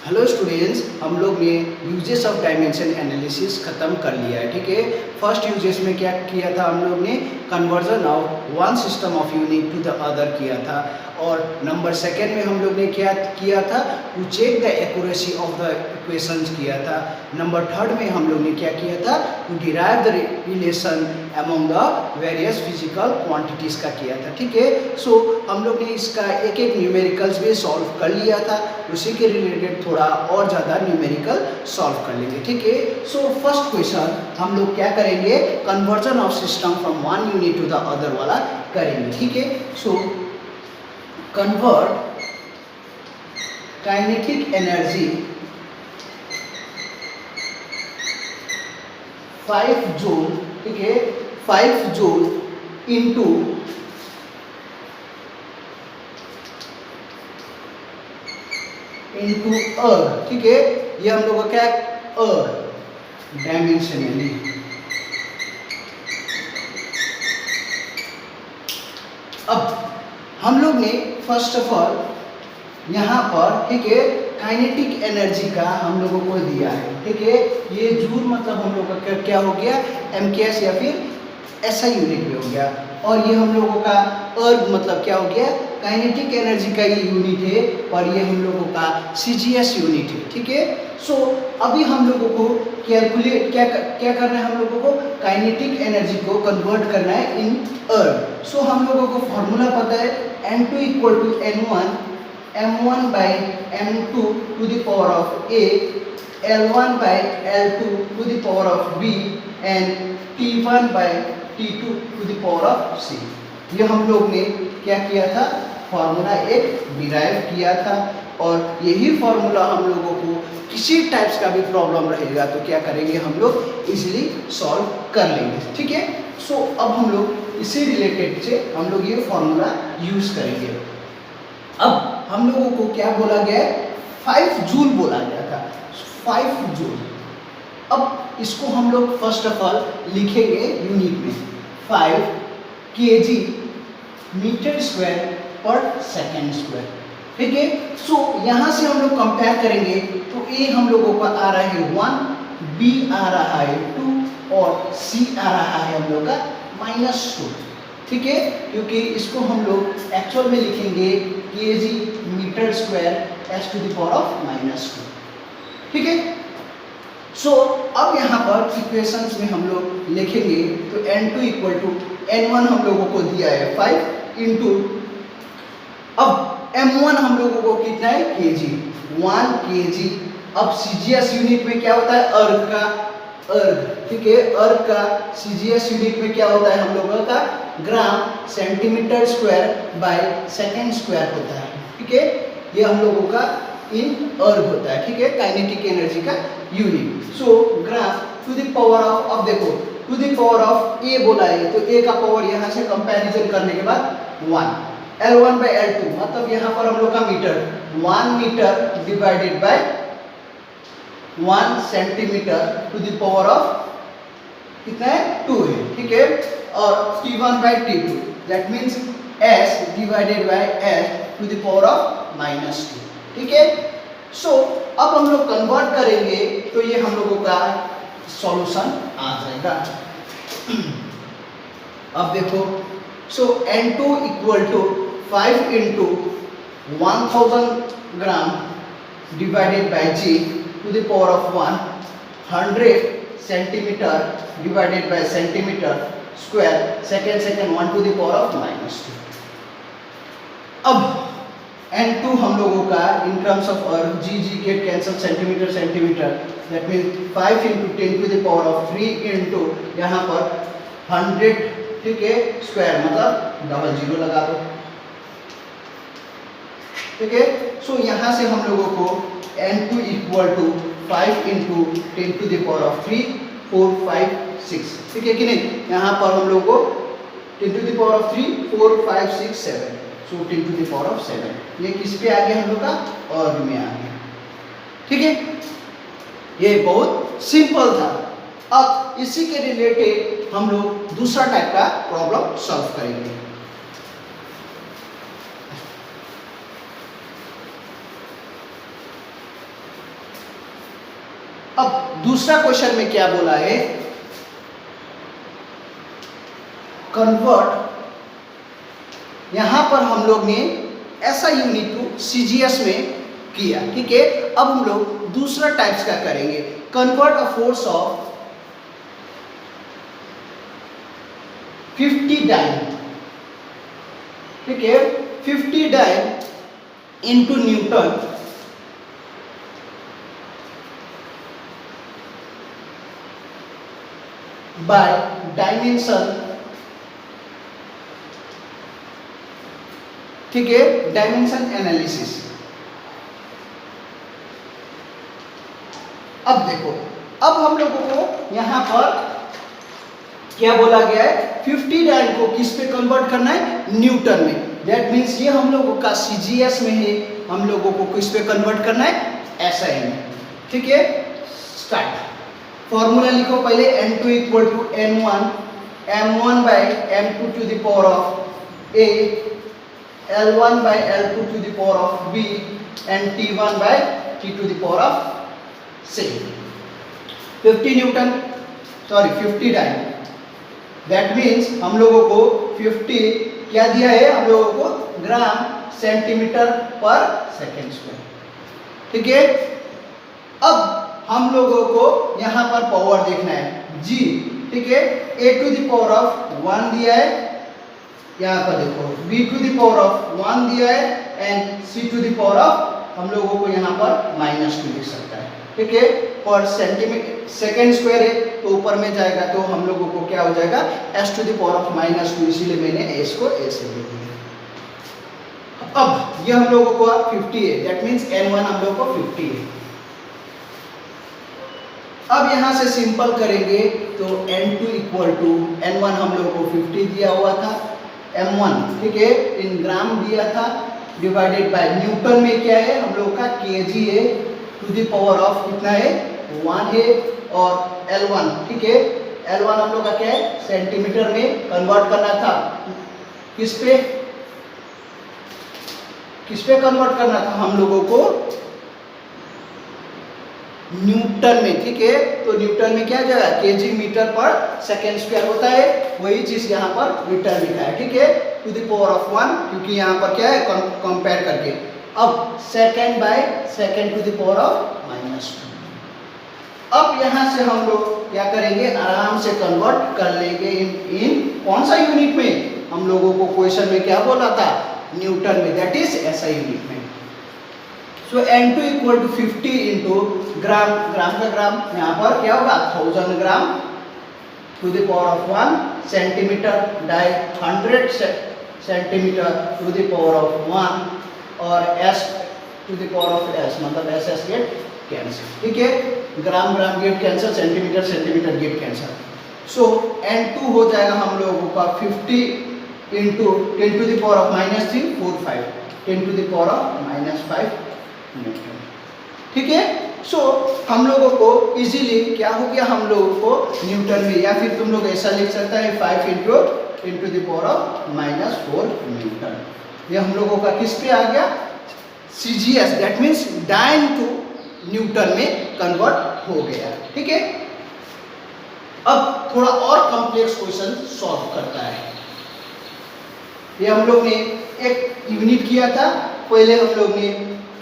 Hello students, हम लोग ने यूजेस ऑफ डायमेंशन एनालिसिस ख़त्म कर लिया है। ठीक है, फर्स्ट यूजेस में क्या किया था हम लोग ने, conversion of one system of unit to the other किया था। और नंबर सेकेंड में हम लोग ने क्या किया था, to check the accuracy of the equations किया था। नंबर थर्ड में हम लोग ने क्या किया था, to derive the relation among the various physical quantities का किया था। ठीक है, सो हम लोग ने इसका एक एक न्यूमेरिकल्स भी सॉल्व कर लिया था, उसी के रिलेटेड थोड़ा और ज़्यादा न्यूमेरिकल सॉल्व कर लेंगे। ठीक है, सो फर्स्ट क्वेश्चन हम लोग क्या करेंगे, conversion of system from one unit to the other वाला करेंगे। ठीक है, so convert kinetic energy 5 joule, ठीक है, 5 जूल इंटू अर्थ। ठीक है, ये हम लोग का क्या अर्थ डायमेंशनली। अब हम लोग ने फर्स्ट ऑफ ऑल यहाँ पर, ठीक है, काइनेटिक एनर्जी का हम लोगों को दिया है। ठीक है, ये जूल मतलब हम लोग का क्या हो गया, एमकेएस या फिर ऐसा यूनिट में हो गया। और ये हम लोगों का अर्थ मतलब क्या हो गया, काइनेटिक एनर्जी का ये यूनिट है, और ये हम लोगों का सीजीएस यूनिट है। ठीक है, सो अभी हम लोगों को कैलकुलेट क्या करना है, हम लोगों को काइनेटिक एनर्जी को कन्वर्ट करना है इन अर्थ। सो हम लोगों को फॉर्मूला पता है, N2 equal to N1 M1 by M2 to the power of A, L1 by L2 to the power of B and T1 by T2 to the power of C। ये हम लोग ने क्या किया था, फार्मूला एक डिराइव किया था, और यही फार्मूला हम लोगों को किसी टाइप्स का भी प्रॉब्लम रहेगा तो क्या करेंगे, हम लोग इजीली सॉल्व कर लेंगे। ठीक है, सो अब हम लोग इसी रिलेटेड से हम लोग ये फार्मूला यूज करेंगे। अब हम लोगों को क्या बोला गया है, 5 जूल बोला गया था, 5 जूल। अब इसको हम लोग फर्स्ट ऑफ ऑल लिखेंगे यूनिट में, 5 kg मीटर स्क्वायर पर सेकेंड स्क्वायर। ठीक है, सो यहाँ से हम लोग कंपेयर करेंगे तो ए हम लोगों का आ रहा है 1, बी आ रहा है 2 और सी आ रहा है हम लोग का -2। ठीक है, क्योंकि इसको हम लोग एक्चुअल में लिखेंगे kg metre square s to the power of -2। ठीक है, सो अब यहाँ पर इक्वेशंस में हम लोग लिखेंगे तो N2 इक्वल टू N1 हम लोगों को दिया है 5 इंटू, अब M1 हम लोगों को कितना है, kg 1 kg। अब सीजीएस यूनिट में क्या होता है, अर्थ का अर्थ। ठीक है, अर्थ का सीजीएस यूनिट में क्या होता है हम लोगों का, gram centimetre square by second square होता है। ठीक है, ये हम लोगों का इन अर्थ होता है। ठीक है, काइनेटिक एनर्जी का unit. So gram to the power of, अब देखो to the power of A बोला है तो ए का पावर यहाँ से कंपैरिजन करने के बाद 1, L1 by L2 मतलब यहाँ पर हम लोग का metre, 1 metre divided by 1 centimetre to the power of कितना है, 2 है। ठीक है, और T1 by T2 that means S divided by S to the power of -2। ठीक है, सो अब हम लोग कन्वर्ट करेंगे तो ये हम लोगों का सॉल्यूशन आ जाएगा। अब देखो, so N2 equal to 5 into 1000 gram divided by G to the power of 100 centimetre divided by centimetre square second 1 to the power of -2। अब N2 हम लोगों का in terms of earth, g get cancel, centimetre that means 5 into 10 to the power of 3 into यहाँ पर 100, ठीक है, square मतलब double zero लगा दो। ठीक है, सो यहाँ से हम लोगों को N2 equal to 5 into 10 to the power of 3 4 5 6। ठीक है कि नहीं, यहाँ पर हम लोगों को 10 to the power of 3 4 5 6 7, so 10 to the power of 7। ये किस पे आ गया हम लोग का, अर्थ में आ गया। ठीक है, ये बहुत सिंपल था। अब इसी के रिलेटेड हम लोग दूसरा टाइप का प्रॉब्लम सॉल्व करेंगे। अब दूसरा क्वेश्चन में क्या बोला है, कन्वर्ट, यहां पर हम लोग ने ऐसा यूनिट को सीजीएस में किया, ठीक है। अब हम लोग दूसरा टाइप्स का करेंगे, convert a force of 50 dyne, ठीक है, 50 dyne into newton by dimension, ठीक है, डायमेंशन एनालिसिस। अब देखो, अब हम लोगों को यहां पर क्या बोला गया है, 50 डाइन को किस पे कन्वर्ट करना है, न्यूटन में। दैट मीन्स ये हम लोगों का सीजीएस में है, हम लोगों को किस पे कन्वर्ट करना है, एसआई में, ठीक है। स्टार्ट, फॉर्मूला लिखो पहले, n2 equal to n1 m1 by m2 to the power of a, L1 by L2 to the power of b and T1 by T to the power of c. 50 newton, sorry 50 dyne, that means हम लोगों को 50 क्या दिया है, हम लोगों को gram centimetre पर सेकेंड स्क्वायर, ठीक है। अब हम लोगों को यहाँ पर पावर देखना है g, ठीक है, a to the power of 1 दिया है, यहाँ पर देखो b to the power of 1 दिया है and c to the power of हम लोगों को यहाँ पर -2 लिख सकता है, ठीक है। पर सेंटीमीटर सेकेंड स्क्वायर है तो ऊपर में जाएगा तो हम लोगों को क्या हो जाएगा, s to the power of -2, इसीलिए मैंने s को a से ले लिया। अब ये हम लोगों को 50 है, दैट मीन्स n1 हम लोगों को 50 है। अब यहाँ से सिंपल करेंगे तो n2 इक्वल टू n1 हम लोगों को 50 दिया हुआ था, m1, ठीक है, इन ग्राम दिया था, डिवाइडेड बाय न्यूटन में क्या है हम लोग का केजी है, टू द पावर ऑफ कितना है 1 है, और L1, ठीक है, L1 हम लोग का क्या है, सेंटीमीटर में कन्वर्ट करना था, किस पे कन्वर्ट करना था हम लोगों को, न्यूटन में, ठीक है। तो न्यूटन में क्या जाएगा, केजी मीटर पर सेकेंड स्क्वायर होता है, वही चीज यहाँ पर मीटर लिखा है, ठीक है, टू द पावर ऑफ 1, क्योंकि यहाँ पर क्या है कंपेयर करके। अब second by second to the power of -2। अब यहाँ से हम लोग क्या करेंगे, आराम से कन्वर्ट कर लेंगे इन कौन सा यूनिट में, हम लोगों को क्वेश्चन में क्या बोला था, न्यूटन में, दैट इज ऐसा यूनिट में। So n2 equal to 50 into gram, gram का ग्राम यहाँ पर क्या होगा 1000 gram to the power of 1 centimetre डाई 100 centimetre to the power of 1 और s to the power of s, मतलब s गेट कैंसिल, ठीक है, gram gram get cancel, centimetre centimetre get cancel. So n2 हो जाएगा हम लोगों का 50 into 10 to the power of -3 45, 10 to the power of -5 newton, ठीक है। सो हम लोगों को इजीली क्या हो गया, हम लोगों को न्यूटन में, या फिर तुम लोग ऐसा लिख सकता है 5 into 10 to the power of -4 newton. ये हम लोगों का किस पे आ गया, CGS, that means dyne to newton में कन्वर्ट हो गया, ठीक है। अब थोड़ा और कॉम्प्लेक्स क्वेश्चन सॉल्व करता है। ये हम लोग ने एक यूनिट किया था, पहले हम लोग ने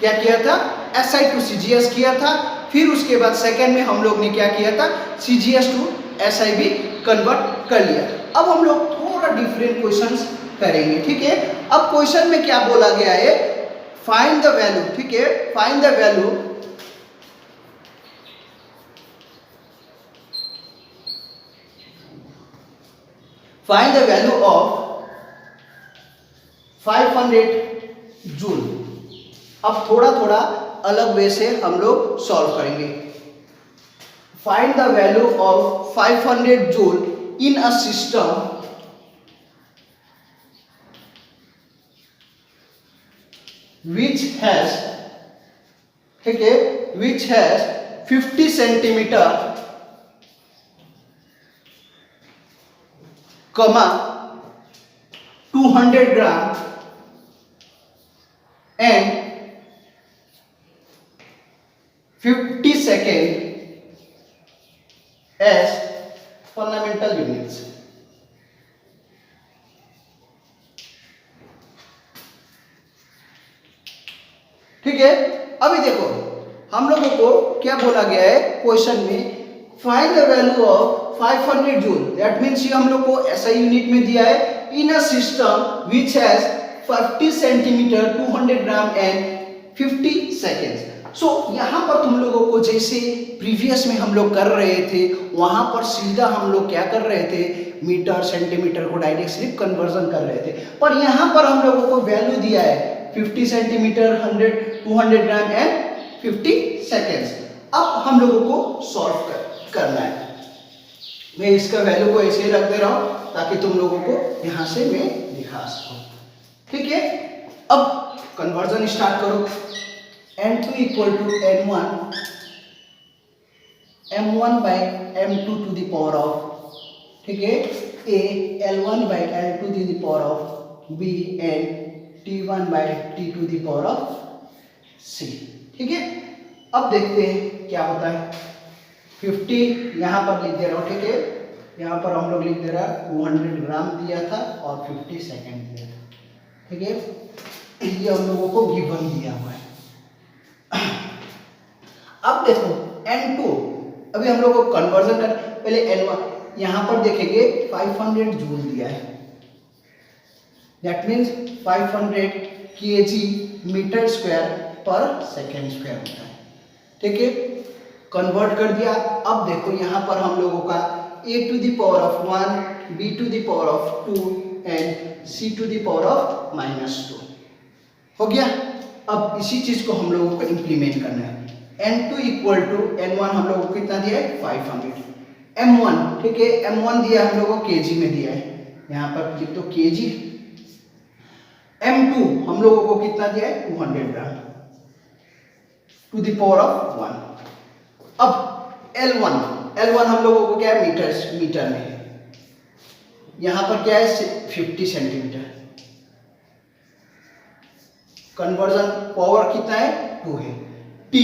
क्या किया था, SI टू CGS किया था, फिर उसके बाद सेकेंड में हम लोग ने क्या किया था, CGS टू SI भी कन्वर्ट कर लिया। अब हम लोग थोड़ा डिफरेंट क्वेश्चंस करेंगे, ठीक है। अब क्वेश्चन में क्या बोला गया है, फाइंड द वैल्यू, ठीक है, find the value of 500 joule. अब थोड़ा थोड़ा अलग वे से हम लोग सॉल्व करेंगे। Find the value of 500 joule in a system which has, ठीक है, which has 50 centimetre comma 200 gram and 50 second as fundamental units. ठीक है, अभी देखो हम लोगों को क्या बोला गया है क्वेश्चन में, find the value of 500 joule. That means ये हम लोग को ऐसा यूनिट में दिया है in a system which has 50 centimetre 200 gram and 50 seconds. So यहाँ पर तुम लोगों को जैसे प्रीवियस में हम लोग कर रहे थे वहां पर सीधा हम लोग क्या कर रहे थे, मीटर सेंटीमीटर को डायरेक्ट सिर्फ कन्वर्जन कर रहे थे, पर यहाँ पर हम लोगों को वैल्यू दिया है 50 सेंटीमीटर 200 ग्राम एंड 50 सेकेंड्स। अब हम लोगों को सॉल्व करना है। मैं इसका वैल्यू को ऐसे रख दे रहा हूं ताकि तुम लोगों को यहां से मैं दिखा सकूं। ठीक है, अब कन्वर्जन स्टार्ट करो। n2 equal to n1 m1 by m2 to the power of, ठीक है, a l1 by l2 to the power of b and t1 by t to the power of c। ठीक है, अब देखते हैं क्या होता है। 50 यहाँ पर लिख दे रहा हूँ, ठीक है, यहाँ पर हम लोग लिख दे रहा है 200 ग्राम दिया था और 50 सेकेंड दिया था। ठीक है, ये हम लोगों को गिवन दिया हुआ है। अब देखो n2, अभी हम लोग को कन्वर्जन कर, पहले n1 यहाँ पर देखेंगे 500 जूल दिया है, that means 500 kg metre square पर सेकेंड स्क्वायर होता है। ठीक है, कन्वर्ट कर दिया। अब देखो यहाँ पर हम लोगों का a to the power of 1, b to the power of 2 and c to the power of -2 हो गया। अब इसी चीज को हम लोगों को इम्प्लीमेंट करना है। n2 इक्वल टू n1 हम लोगों को कितना दिया है 500, m1, ठीक है, m1 दिया हम लोगों को kg में दिया है, यहाँ पर लिख दो kg। m2 हम लोगों को कितना दिया है 200 ग्राम टू द पावर ऑफ 1। अब L1 हम लोगों को क्या है मीटर में है, यहाँ पर क्या है 50 सेंटीमीटर। कन्वर्जन पावर कितना है 2 है। T,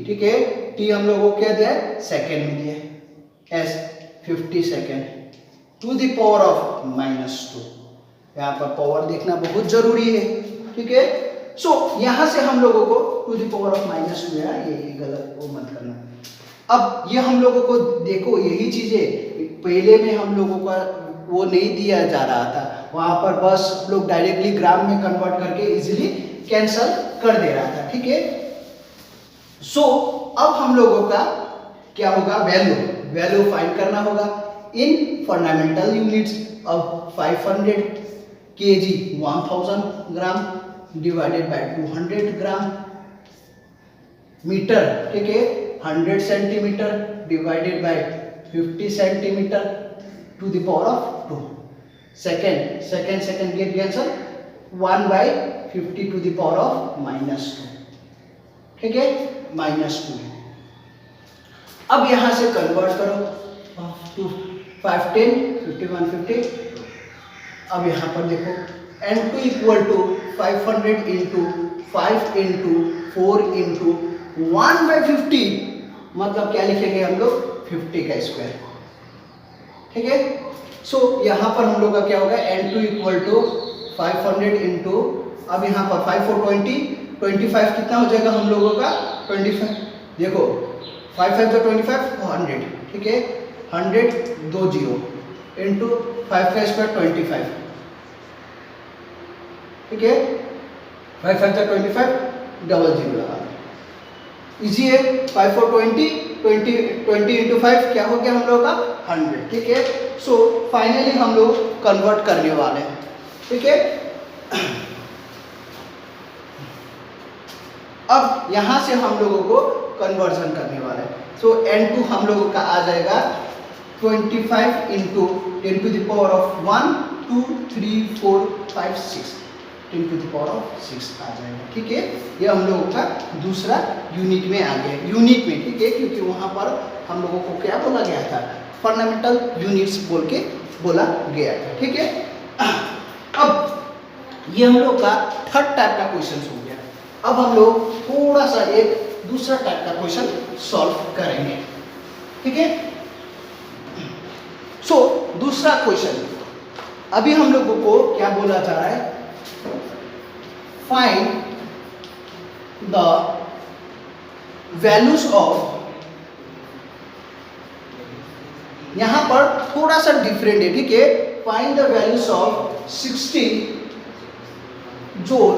ठीक है, T हम लोगों को क्या दिया है सेकेंड में दिया है as 50 second to the power of -2। यहाँ पर पावर देखना बहुत जरूरी है। ठीक है, सो यहाँ से हम लोगों को टू द पावर ऑफ -2 है, ये गलत वो मत करना। अब ये हम लोगों को देखो यही चीजें पहले में हम लोगों का वो नहीं दिया जा रहा था, वहां पर बस लोग डायरेक्टली ग्राम में कन्वर्ट करके इजीली कैंसल कर दे रहा था। ठीक है, सो अब हम लोगों का क्या होगा, वैल्यू फाइंड करना होगा इन फंडामेंटल यूनिट्स। अब 500 kg 1000 gram divided by 200 gram metre, ठीक है, 100 centimetre divided by 50 centimetre to the power of 2। Second get cancel 1 by 50 to the power of -2। ठीक है, -2। अब यहां से कन्वर्ट करो टू 510 51 50। अब यहां पर देखो n2 equal to 500 into 5 into 4 into 1/50, मतलब क्या लिखेंगे हम लोग 50 का स्क्वायर। ठीक है, सो यहाँ पर हम लोग का क्या होगा n2 इक्वल टू 500 इंटू, अब यहाँ पर 5 4 20 25 कितना हो जाएगा हम लोगों का 25। देखो 5 5 तो 25 100, ठीक है, 100 2 0 इंटू 5 का स्क्वायर 25, ठीक है, 5 5 तो 25 डबल 0 लगा इजी है। 5 4 20 इंटू 5 क्या हो गया हम लोग का 100। ठीक है, सो फाइनली हम लोग कन्वर्ट करने वाले हैं। ठीक है, अब यहां से हम लोगों को कन्वर्जन करने वाले हैं। सो n2 हम लोगों का आ जाएगा 25 into 10 to the power of 1 2 3 4 5 6 10 to the power of 6 आ जाएगा। ठीक है, ये हम लोगों का दूसरा यूनिट में आ गया, यूनिट में, ठीक है, क्योंकि वहां पर हम लोगों को क्या बोला गया था फंडामेंटल यूनिट्स बोल के बोला गया था। ठीक है, अब ये हम लोग का थर्ड टाइप का क्वेश्चन हो गया। अब हम लोग थोड़ा सा एक दूसरा टाइप का क्वेश्चन सॉल्व करेंगे। ठीक है, सो दूसरा क्वेश्चन, अभी हम लोगों को क्या बोला जा रहा है, फाइंड द वैल्यूज ऑफ, यहां पर थोड़ा सा डिफरेंट है, ठीक है, find the values of 60 joule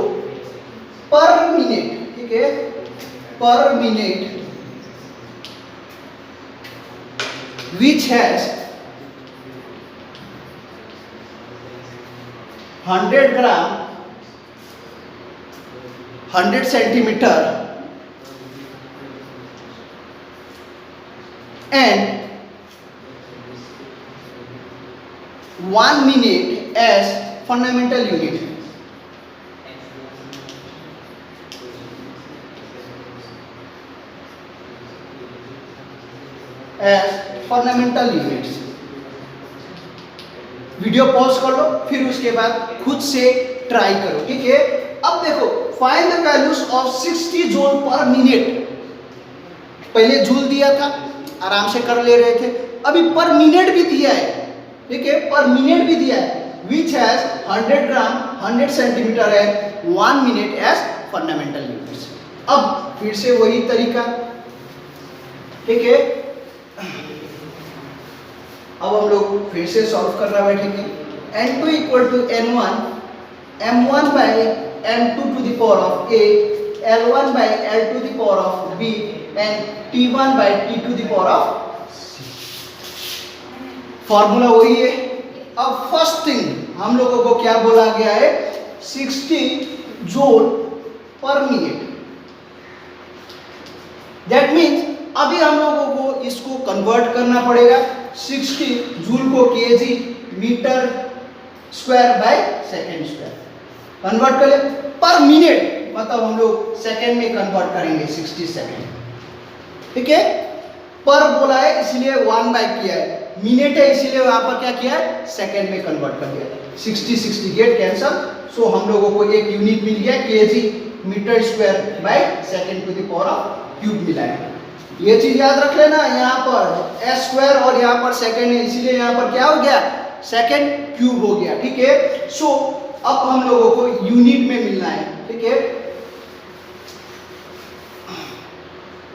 पर मिनट, ठीक है, पर minute which has 100 gram 100 centimeter and 1 minute as fundamental unit. As fundamental units. Video pause कर लो, फिर उसके बाद खुद से ट्राई करो, ठीक है। अब देखो, find the values of 60 joule पर मिनट। पहले जूल दिया था, आराम से कर ले रहे थे, अभी पर मिनट भी दिया है, ठीक है, पर मिनट भी दिया है, विच हैज 100 ग्राम 100 सेंटीमीटर है, 1 मिनट एज फंडामेंटल यूनिट्स। अब फिर से वही तरीका, ठीक है। अब हम लोग फिर से सॉल्व करना बैठेंगे। n2 equal to n1 m1 by m2 to the power of a, l1 by l to the power of b and t1 by t to the power of c। Formula वही है। अब first thing हम लोगों को क्या बोला गया है, 60 जूल पर मिनट। दैट मीन्स अभी हम लोगों को इसको कन्वर्ट करना पड़ेगा, 60 जूल को KG metre square by second square convert कर ले, पर मिनट मतलब हम लोग सेकेंड में कन्वर्ट करेंगे, 60 सेकेंड, ठीक है। पर बोला है इसलिए 1 बाय किया है, मिनट है इसलिए वहां पर क्या किया है, सेकेंड में कन्वर्ट कर दिया। 60 गेट कैंसल, सो हम लोगों को एक यूनिट मिल गया, KG metre square by second to the power of cube मिला है। ये चीज याद रख लेना, यहाँ पर एस स्क्वायर और यहाँ पर सेकेंड है, इसीलिए यहाँ पर क्या हो गया, सेकेंड क्यूब हो गया, ठीक है। सो अब हम लोगों को यूनिट में मिलना है, ठीक है।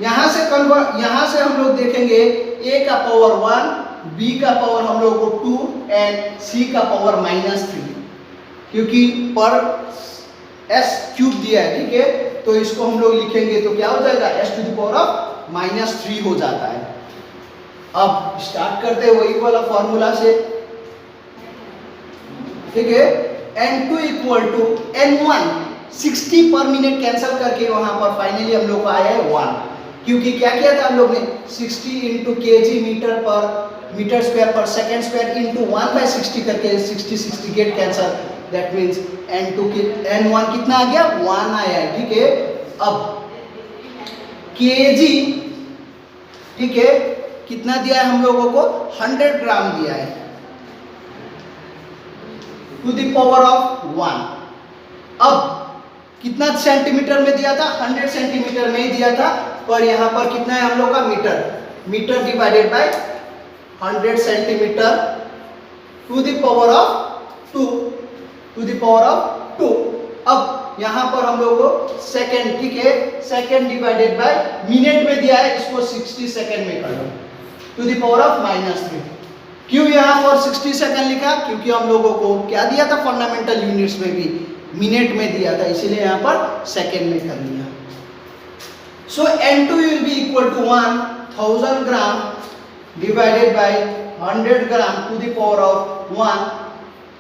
यहाँ से कन्वर्ट, यहाँ से हम लोग देखेंगे a का पावर 1, b का पावर हम लोग को 2 एंड c का पावर -3, क्योंकि पर s क्यूब दिया है, ठीक है। तो इसको हम लोग लिखेंगे तो क्या हो जाएगा, s to the power of -3 हो जाता है। अब स्टार्ट करते हैं वही वाला फॉर्मूला से, ठीक है। n2 इक्वल टू n1, 60 पर मिनट कैंसिल करके वहां पर फाइनली हम लोग को आया है 1, क्योंकि क्या किया था हम लोग ने, 60 इंटू केजी मीटर स्क्वायर पर सेकेंड स्क्वायर इंटू 1 बाय 60 करके 60 get cancel, that means n1 कितना आ गया, 1 आया है, ठीक है। अब केजी, ठीक है, कितना दिया है हम लोगों को, 100 ग्राम दिया है टू द पावर ऑफ 1। अब कितना सेंटीमीटर में दिया था, 100 सेंटीमीटर में ही दिया था, पर यहाँ पर कितना है हम लोग का, metre divided by 100 centimetre to the power of 2, to the power of 2। अब यहाँ पर हम लोग को सेकेंड, ठीक है, सेकेंड डिवाइडेड बाय मिनट में दिया है, इसको 60 सेकेंड में कर लो, टू द पावर ऑफ -3। क्यों यहाँ पर 60 सेकेंड लिखा, क्योंकि हम लोगों को क्या दिया था, फंडामेंटल यूनिट्स में भी मिनट में दिया था, इसीलिए यहाँ पर सेकेंड में कर लिया। So n2 will be equal to 1000 gram divided by 100 gram to the power of 1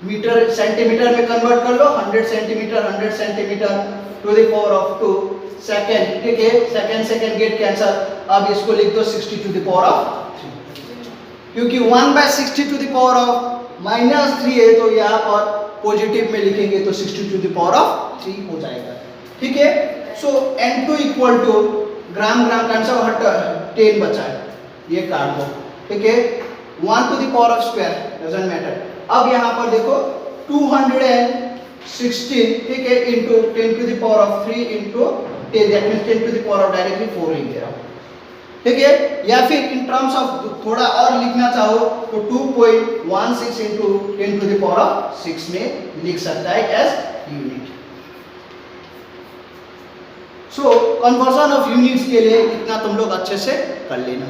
metre centimetre में कन्वर्ट कर लो, 100 centimetre to the power of 2 second, ठीक है। सेकेंड गेट कैंसल, अब इसको लिख दो 60 टू द पावर ऑफ 3, क्योंकि 1 by 60 to the power of -3 है, तो यहाँ पर पॉजिटिव में लिखेंगे तो 60 टू द पावर ऑफ 3 हो जाएगा, ठीक है। So n2 equal to gram cancel हट 10 बचा है, ये काट दो, ठीक है। 1 to the power of square doesn't matter. अब यहाँ पर देखो 216, ठीक है, into 10 to the power of 3 into 10, that means 10 to the power of directly 4 लिख दे रहा हूँ, ठीक है, या फिर इन टर्म्स ऑफ थोड़ा और लिखना चाहो तो 2.16 इंटू 10⁶ में लिख सकता है as unit. So conversion of units के लिए इतना तुम लोग अच्छे से कर लेना।